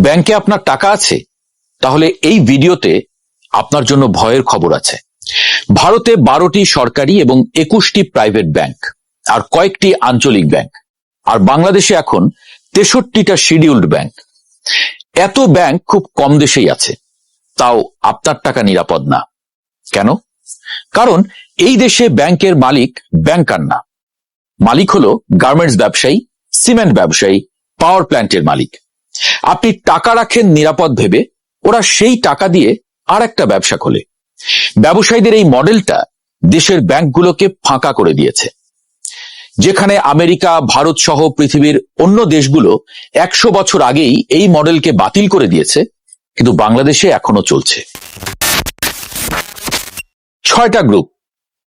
ব্যাংকে আপনার টাকা আছে? তাহলে এই ভিডিওতে আপনার জন্য ভয়ের খবর আছে। ভারতে 12টি সরকারি এবং 21টি প্রাইভেট ব্যাংক আর কয়েকটি আঞ্চলিক ব্যাংক, আর বাংলাদেশে এখন 63টা শিডিউলড ব্যাংক। এত ব্যাংক খুব কম দেশেই আছে, তাও আপনার টাকা নিরাপদ না। কেন? কারণ এই দেশে ব্যাংকের মালিক ব্যাংকার না, মালিক হলো গার্মেন্টস ব্যবসায়ী, সিমেন্ট ব্যবসায়ী, পাওয়ার প্ল্যান্টের মালিক। আপনি টাকা রাখেন নিরাপদ ভেবে, ওরা সেই টাকা দিয়ে আর একটা ব্যবসা খোলে। ব্যবসায়ীদের এই মডেলটা দেশের ব্যাংকগুলোকে ফাঁকা করে দিয়েছে। যেখানে আমেরিকা, ভারত সহ পৃথিবীর অন্য দেশগুলো 100 বছর আগেই এই মডেলকে বাতিল করে দিয়েছে, কিন্তু বাংলাদেশে এখনো চলছে। 6টা গ্রুপ।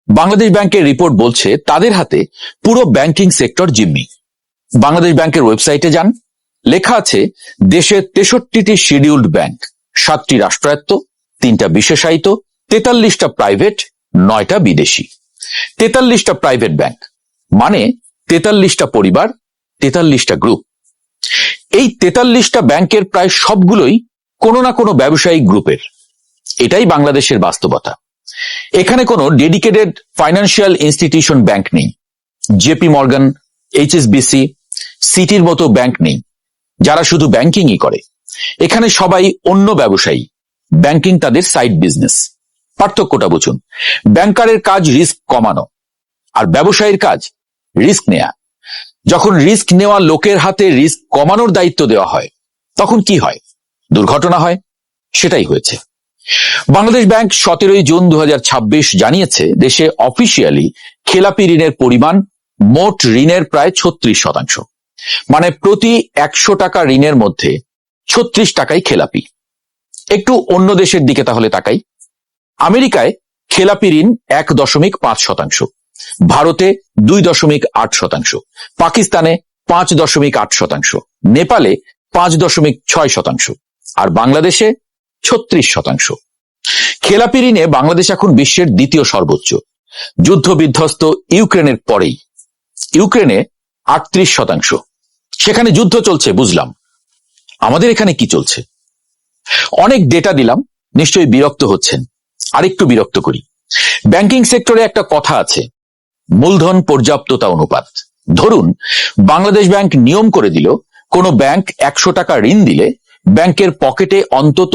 বাংলাদেশ ব্যাংকের রিপোর্ট বলছে তাদের হাতে পুরো ব্যাংকিং সেক্টর জিম্মি। বাংলাদেশ ব্যাংকের ওয়েবসাইটে যান, লেখা আছে দেশের 63টি শিডিউলড ব্যাংক, 7টি রাষ্ট্রায়ত্ত, 3টা বিশেষায়িত, 43টা প্রাইভেট, 9টা বিদেশি। 43টা প্রাইভেট ব্যাংক মানে 43টা পরিবার, 43টা গ্রুপ। এই 43টা ব্যাংকের প্রায় সবগুলোই কোনো না কোনো ব্যবসায়িক গ্রুপের। এটাই বাংলাদেশের বাস্তবতা। এখানে কোনো ডেডিকেটেড ফাইন্যান্সিয়াল ইনস্টিটিউশন ব্যাংক নেই। জেপি মর্গান, এইচএসবিসি, সিটির মতো ব্যাংক নেই যারা শুধু ব্যাংকিংই করে। এখানে সবাই অন্য ব্যবসায়ী, ব্যাংকিং তাদের সাইড বিজনেস। পার্থক্যটা বুঝুন। ব্যাংকারের কাজ রিস্ক কমানো, আর ব্যবসায়ীর কাজ রিস্ক নেয়া। যখন রিস্ক নেওয়া লোকের হাতে রিস্ক কমানোর দায়িত্ব দেওয়া হয়, তখন কি হয়? দুর্ঘটনা হয়। সেটাই হয়েছে। বাংলাদেশ ব্যাংক 17 জুন 2026 জানিয়েছে দেশে অফিসিয়ালি খেলাপি ঋণের পরিমাণ মোট ঋণের প্রায় 36%। মানে প্রতি 100 টাকা ঋণের মধ্যে 36 টাকাই খেলাপি। একটু অন্য দেশের দিকে তাহলে তাকাই। আমেরিকায় খেলাপি ঋণ 1.5%, ভারতে 2.8%, পাকিস্তানে 5.8%, নেপালে 5.6%, আর বাংলাদেশে 36%। খেলাপি ঋণে বাংলাদেশ এখন বিশ্বের দ্বিতীয় সর্বোচ্চ, যুদ্ধ বিধ্বস্ত ইউক্রেনের পরেই। ইউক্রেনে 38%। সেখানে যুদ্ধ চলছে বুঝলাম, আমাদের এখানে কি চলছে? অনেক ডেটা দিলাম, নিশ্চয়ই বিরক্ত হচ্ছেন। আরেকটু বিরক্ত করি। ব্যাংকিং সেক্টরে একটা কথা আছে, মূলধন পর্যাপ্ততা অনুপাত। ধরুন বাংলাদেশ ব্যাংক নিয়ম করে দিল কোন ব্যাংক 100 টাকা ঋণ দিলে ব্যাংকের পকেটে অন্তত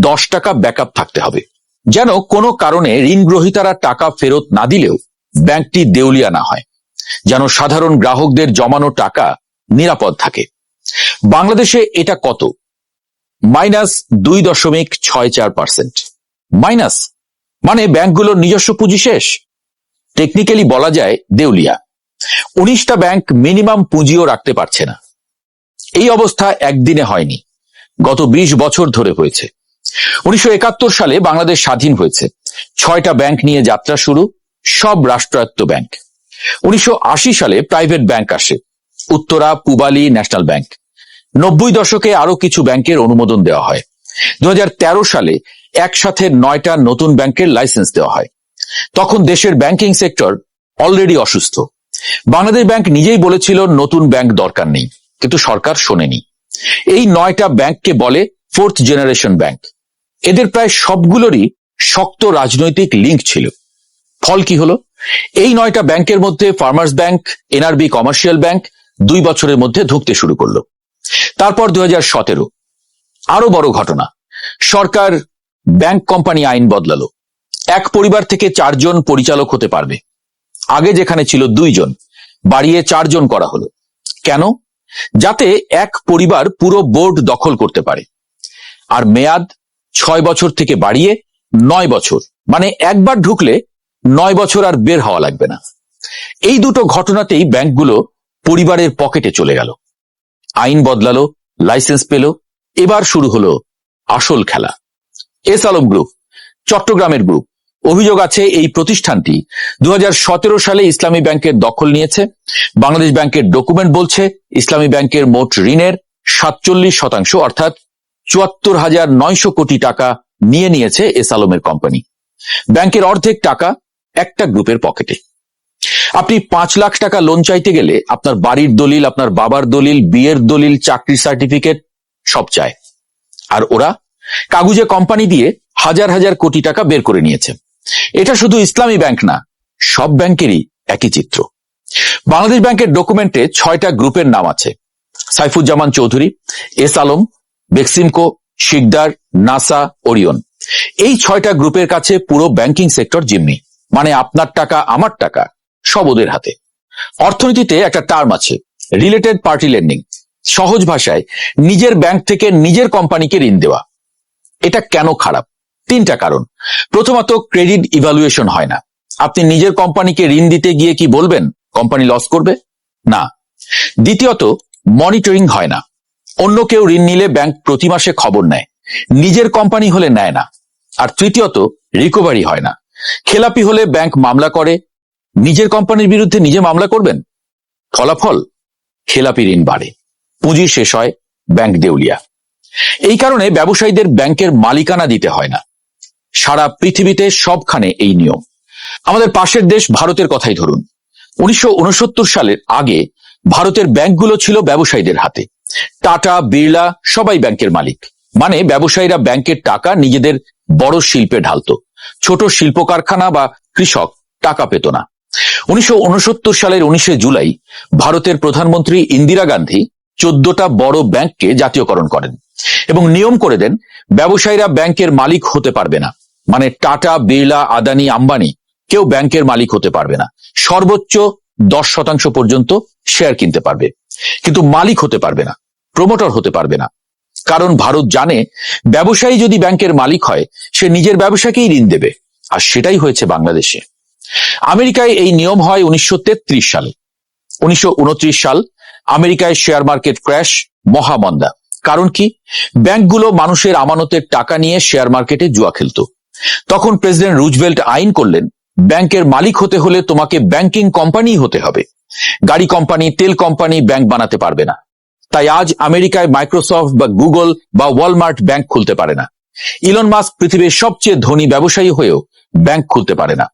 10 টাকা ব্যাকআপ থাকতে হবে, যেন কোনো কারণে ঋণ গ্রহীতারা টাকা ফেরত না দিলেও ব্যাংকটি দেউলিয়া না হয়, যেন সাধারণ গ্রাহকদের জমানো টাকা নিরাপদ থাকে। বাংলাদেশে এটা কত? -2.64%। মাইনাস মানে ব্যাংকগুলোর নিজস্ব পুঁজি শেষ। টেকনিক্যালি বলা যায় দেউলিয়া। 19টা ব্যাংক মিনিমাম পুঁজিও রাখতে পারছে না। এই অবস্থা একদিনে হয়নি, গত 20 বছর ধরে হয়েছে। 1971 সালে বাংলাদেশ স্বাধীন হয়েছে, 6টা ব্যাংক নিয়ে যাত্রা শুরু, সব রাষ্ট্রায়ত্ত ব্যাংক। 1980 সালে প্রাইভেট ব্যাংক আসে, উত্তরা, পূবালী, ন্যাশনাল ব্যাংক। 90 দশকে আরো কিছু ব্যাংকের অনুমোদন দেওয়া হয়। 2013 সালে একসাথে 9টা নতুন ব্যাংকের লাইসেন্স দেওয়া হয়। তখন দেশের ব্যাংকিং সেক্টর অলরেডি অসুস্থ। বাংলাদেশ ব্যাংক নিজেই বলেছিল নতুন ব্যাংক দরকার নেই, কিন্তু সরকার শোনেনি। এই 9টা ব্যাংককে বলে 4th জেনারেশন ব্যাংক। এদের প্রায় সবগুলোরই শক্ত রাজনৈতিক লিঙ্ক ছিল। ফল কি হলো? এই 9টা ব্যাংকের মধ্যে farmers bank, NRB commercial bank 2 বছরের মধ্যে ঢুকতে শুরু করলো। তারপর 2017 আরো বড় ঘটনা, সরকার ব্যাংক কোম্পানি আইন বদলালো। এক পরিবার থেকে 4 জন পরিচালক হতে পারবে। আগে যেখানে ছিল 2 জন, বাড়িয়ে 4 জন করা হলো। কেন? যাতে এক পরিবার পুরো বোর্ড দখল করতে পারে। আর মেয়াদ 6 বছর থেকে বাড়িয়ে 9 বছর, মানে একবার ঢুকলে 9 বছর আর বের হওয়া লাগবে না। এই দুটো ঘটনাতেই ব্যাংকগুলো পরিবারের পকেটে চলে গেল। আইন বদলালো, লাইসেন্স পেল, এবার শুরু হলো আসল খেলা। এস আলম গ্রুপ, চট্টগ্রামের গ্রুপ। অভিযোগ আছে এই প্রতিষ্ঠানটি 2017 সালে ইসলামী ব্যাংকের দখল নিয়েছে। বাংলাদেশ ব্যাংকের ডকুমেন্ট বলছে ইসলামী ব্যাংকের মোট ঋণের 47%, অর্থাৎ 74,900 কোটি টাকা নিয়ে নিয়েছে এস আলমের কোম্পানি। ব্যাংকের অর্ধেক টাকা একটা গ্রুপের পকেটে। আপনি 5 লাখ টাকা লোন চাইতে গেলে আপনার বাড়ির দলিল, আপনার বাবার দলিল, বিয়ের দলিল, চাকরির সার্টিফিকেট সব চায়। আর ওরা কাগুজে কোম্পানি দিয়ে হাজার হাজার কোটি টাকা বের করে নিয়েছে। এটা শুধু ইসলামী ব্যাংক না, সব ব্যাংকেরই একই চিত্র। বাংলাদেশ ব্যাংকের ডকুমেন্টে 6টা গ্রুপের নাম আছে: সাইফুজ্জামান চৌধুরী, এস আলম, বেক্সিমকো, শিকদার, নাসা, ওরিয়ন। এই 6টা গ্রুপের কাছে পুরো ব্যাংকিং সেক্টর জিম্মি, মানে আপনার টাকা আমার টাকা সব ওদের হাতে। অর্থনীতিতে একটা টার্ম আছে, রিলেটেড পার্টি লেন্ডিং। সহজ ভাষায় নিজের ব্যাংক থেকে নিজের কোম্পানিকে ঋণ দেওয়া। এটা কেন খারাপ? 3টা কারণ। প্রথমত, ক্রেডিট ইভ্যালুয়েশন হয় না। আপনি নিজের কোম্পানিকে ঋণ দিতে গিয়ে কি বলবেন কোম্পানি লস করবে? না। দ্বিতীয়ত, মনিটরিং হয় না। অন্য কেউ ঋণ নিলে ব্যাংক প্রতি মাসে খবর নেয়, নিজের কোম্পানি হলে নেয় না। আর তৃতীয়ত, রিকভারি হয় না। খেলাপি হলে ব্যাংক মামলা করে, নিজের কোম্পানির বিরুদ্ধে নিজে মামলা করবেন। ফলাফল, খেলাপি ঋণ বাড়ে, পুঁজি শেষ হয়, ব্যাংক দেউলিয়া। এই কারণে ব্যবসায়ীদের ব্যাংকের মালিকানা দিতে হয় না। সারা পৃথিবীতে সবখানে এই নিয়ম। আমাদের পাশের দেশ ভারতের কথাই ধরুন। 1969 সালের আগে ভারতের ব্যাংকগুলো ছিল ব্যবসায়ীদের হাতে। টাটা, বিড়লা সবাই ব্যাংকের মালিক, মানে ব্যবসায়ীরা ব্যাংকের টাকা নিজেদের বড় শিল্পে ঢালতো। ছোট শিল্প কারখানা বা কৃষক টাকা পেত না। 1969 সালের 19শে জুলাই ভারতের প্রধানমন্ত্রী ইন্দিরা গান্ধী 14টা বড় ব্যাংককে জাতীয়করণ করেন এবং নিয়ম করে দেন ব্যবসায়ীরা ব্যাংকের মালিক হতে পারবে না। মানে টাটা, বিড়লা, আদানি, আম্বানি কেউ ব্যাংকের মালিক হতে পারবে না। সর্বোচ্চ 10% পর্যন্ত শেয়ার কিনতে পারবে, কিন্তু মালিক হতে পারবে না, প্রমোটর হতে পারবে না। কারণ ভারত জানে ব্যবসায়ী যদি ব্যাংকের মালিক হয় সে নিজের ব্যবসাকেই ঋণ দেবে, আর সেটাই হয়েছে বাংলাদেশে। আমেরিকায় এই নিয়ম হয় 1933 সালে। 1929 সাল আমেরিকায় শেয়ার মার্কেট ক্র্যাশ, মহামন্দা। কারণ কি? ব্যাংকগুলো মানুষের আমানতের টাকা নিয়ে শেয়ার মার্কেটে জুয়া খেলতো। তখন প্রেসিডেন্ট রুজভেল্ট আইন করলেন, ব্যাংকের মালিক হতে হলে তোমাকে ব্যাংকিং কোম্পানি হতে হবে। গাড়ি কোম্পানি, তেল কোম্পানি ব্যাংক বানাতে পারবে না। তাই আজ আমেরিকায় মাইক্রোসফট বা গুগল বা ওয়ালমার্ট ব্যাংক খুলতে পারে না। ইলন মাস্ক পৃথিবীর সবচেয়ে ধনী ব্যবসায়ী হয়েও ব্যাংক খুলতে পারে না।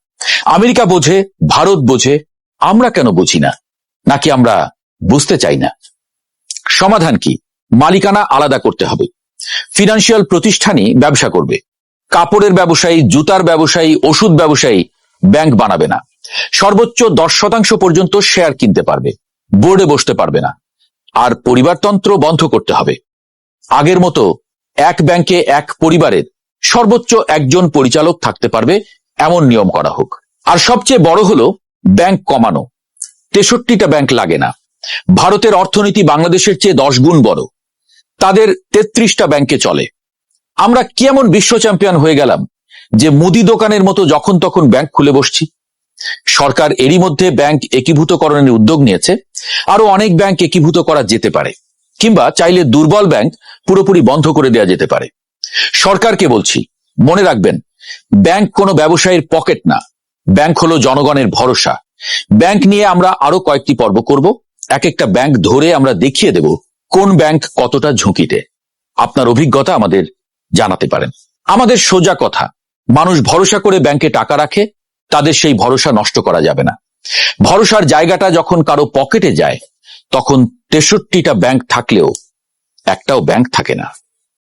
আমেরিকা বোঝে, ভারত বোঝে, আমরা কেন বুঝি না? নাকি আমরা বুঝতে চাই না? সমাধান কি? মালিকানা আলাদা করতে হবে। ফিনান্সিয়াল প্রতিষ্ঠানই ব্যবসা করবে। কাপড়ের ব্যবসায়ী, জুতার ব্যবসায়ী, ওষুধ ব্যবসায়ী ব্যাংক বানাবে না। সর্বোচ্চ 10% পর্যন্ত শেয়ার কিনতে পারবে, বোর্ডে বসতে পারবে না। আর পরিবারতন্ত্র বন্ধ করতে হবে। আগের মতো এক ব্যাংকে এক পরিবারের সর্বোচ্চ একজন পরিচালক থাকতে পারবে, এমন নিয়ম করা হোক। আর সবচেয়ে বড় হলো ব্যাংক কমানো। 63টা ব্যাংক লাগে না। ভারতের অর্থনীতি বাংলাদেশের চেয়ে 10 গুণ বড়, তাদের 33টা ব্যাংকে চলে। আমরা কি এমন বিশ্ব চ্যাম্পিয়ন হয়ে গেলাম যে মুদি দোকানের মতো যখন তখন ব্যাংক খুলে বসছি? সরকার এরই মধ্যে ব্যাংক একীভূতকরণের উদ্যোগ নিয়েছে। আরো অনেক ব্যাংক একীভূত করা যেতে পারে, কিংবা চাইলে দুর্বল ব্যাংক পুরোপুরি বন্ধ করে দেওয়া যেতে পারে। সরকারকে বলছি, মনে রাখবেন, ব্যাংক কোনো ব্যবসায়ীর পকেট না, ব্যাংক হলো জনগণের ভরসা। ব্যাংক নিয়ে আমরা আরো কয়েকটি পর্ব করব। এক একটা ব্যাংক ধরে আমরা দেখিয়ে দেব কোন ব্যাংক কতটা ঝুঁকিতে। আপনার অভিজ্ঞতা আমাদের জানাতে পারেন। আমাদের সোজা কথা, মানুষ ভরসা করে ব্যাংকে টাকা রাখে, তাদের সেই ভরসা নষ্ট করা যাবে না। ভরসার জায়গাটা যখন কারো পকেটে যায়, তখন 63টা ব্যাংক থাকলেও একটাও ব্যাংক থাকে না।